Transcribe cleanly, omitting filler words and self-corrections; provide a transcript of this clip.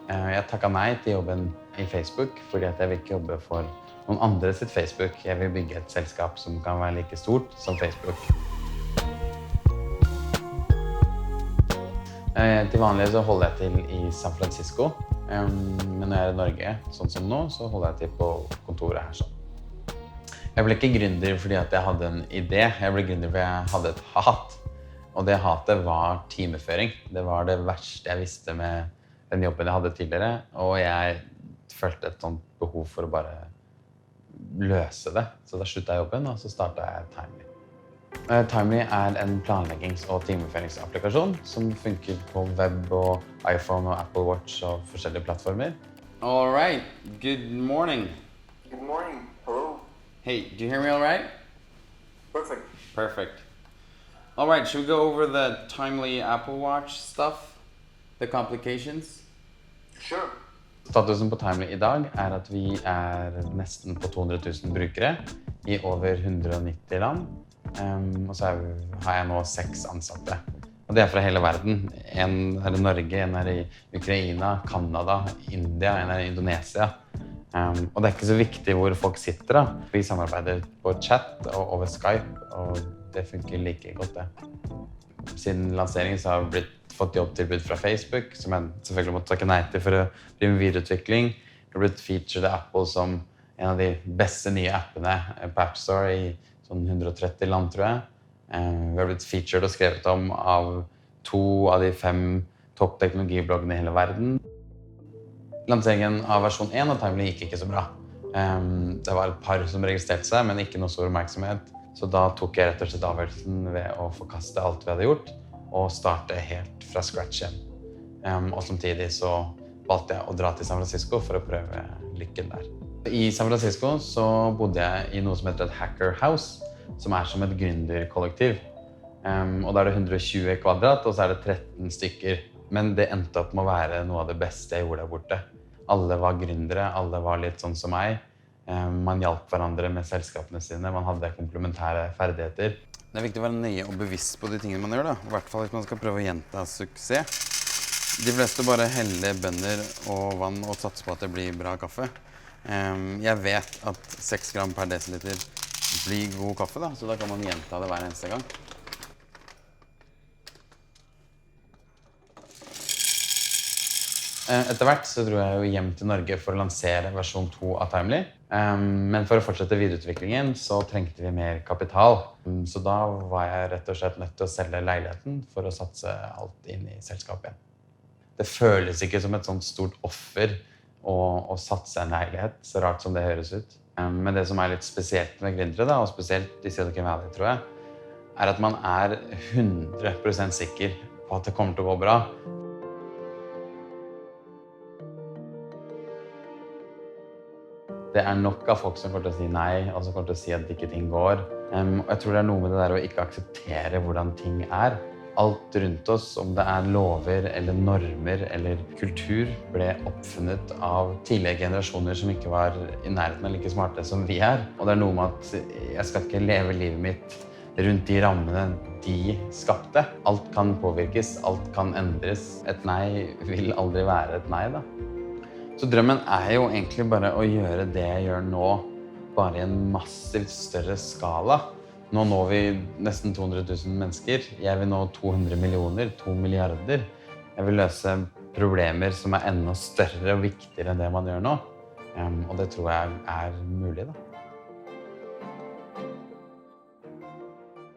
Jeg takket nei til jobben i Facebook, fordi at jeg vil ikke jobbe for noen andre sitt Facebook. Jeg vil bygge et selskap som kan være like stort som Facebook. Til vanlig så holder jeg til i San Francisco, men når jeg er i Norge, sånn som nå, så holder jeg til på kontoret her sånn. Jeg ble ikke gründer fordi at jeg hadde en idé, jeg ble gründer fordi jeg hadde et hat. Og det hatet var timeføring. Det var det verste jeg visste med den jobben jeg hadde tidligere, og jeg følte et sånt behov for å bare løse det. Så da sluttet jeg jobben, og så startet jeg Timely. Timely er en planleggings- og timeføringsapplikasjon som funker på web og iPhone og Apple Watch og forskjellige plattformer. All right, good morning. Good morning. Hello. Hey, do you hear me all right? Perfect. Perfect. All right, should we go over the Timely Apple Watch stuff? The complications? Sure. Statusen på Timely i dag er at vi er nesten på 200 000 brukere i over 190 land. Og så har jeg nå 6 ansatte. Og det er fra hele verden. En er i Norge, en er i Ukraina, Kanada, India, en er i Indonesia. Og det er ikke så viktig hvor folk sitter da. Vi samarbeider på chat og over Skype, og det funker like godt det. Siden lanseringen så har vi fått jobbtilbud fra Facebook, som jeg selvfølgelig måtte takke nei til for å drive med videreutvikling. Vi har blitt featured av Apple som en av de beste nye appene på App Store i sånn 130 land, tror jeg. Vi har blitt featured og skrevet om av 2 av de 5 topp teknologibloggene i hele verden. Lanseringen av versjon 1 av Timely gikk ikke så bra. Det var et par som registrerte seg, men ikke noe stor oppmerksomhet. Så da tok jeg rett og slett avgjørelsen ved å forkaste alt vi hadde gjort, og starte helt fra scratch igjen. Og samtidig så valgte jeg å dra til San Francisco for å prøve lykken der. I San Francisco så bodde jeg i noe som heter et Hacker House, som er som et gründerkollektiv. Og da er det 120 kvadrat, og så er det 13 stykker. Men det endte opp med å være noe av det beste jeg gjorde der borte. Alle var gründere, alle var litt sånn som meg. Man hjalp hverandre med selskapene sine, man hadde komplementære ferdigheter. Det er viktig å være nøye og bevisst på de tingene man gjør da. I hvert fall hvis man skal prøve å gjenta suksess. De fleste bare heller bønner og vann og satser på at det blir bra kaffe. Jeg vet at 6 gram per desiliter blir god kaffe da, så da kan man gjenta det hver eneste gang. Etter hvert så dro jeg jo hjem til Norge for å lansere versjon 2 av Timely. Men for å fortsette videreutviklingen så trengte vi mer kapital. Så da var jeg rett og slett nødt til å selge leiligheten for å satse alt inn i selskapet. Det føles ikke som et sånt stort offer å satse en leilighet, så rart som det høres ut. Men det som er litt spesielt med gründere, da, og spesielt i Silicon Valley, tror jeg, er at man er 100% sikker på at det kommer til å gå bra. Det er nok av folk som kommer til å si nei, og som kommer til å si at ikke ting går. Og jeg tror det er noe med det der å ikke akseptere hvordan ting er. Alt rundt oss, om det er lover eller normer eller kultur, ble oppfunnet av tidligere generasjoner som ikke var i nærheten av like smarte som vi er. Og det er noe med at jeg skal ikke leve livet mitt rundt de rammene de skapte. Alt kan påvirkes, alt kan endres. Et nei vil aldri være et nei da. Så drømmen er jo egentlig bare å gjøre det jeg gjør nå, bare i en massivt større skala. Nå når vi nesten 200 000 mennesker. Jeg vil nå 200 millioner, 2 milliarder. Jeg vil løse problemer som er enda større og viktigere enn det man gjør nå. Og det tror jeg er mulig da.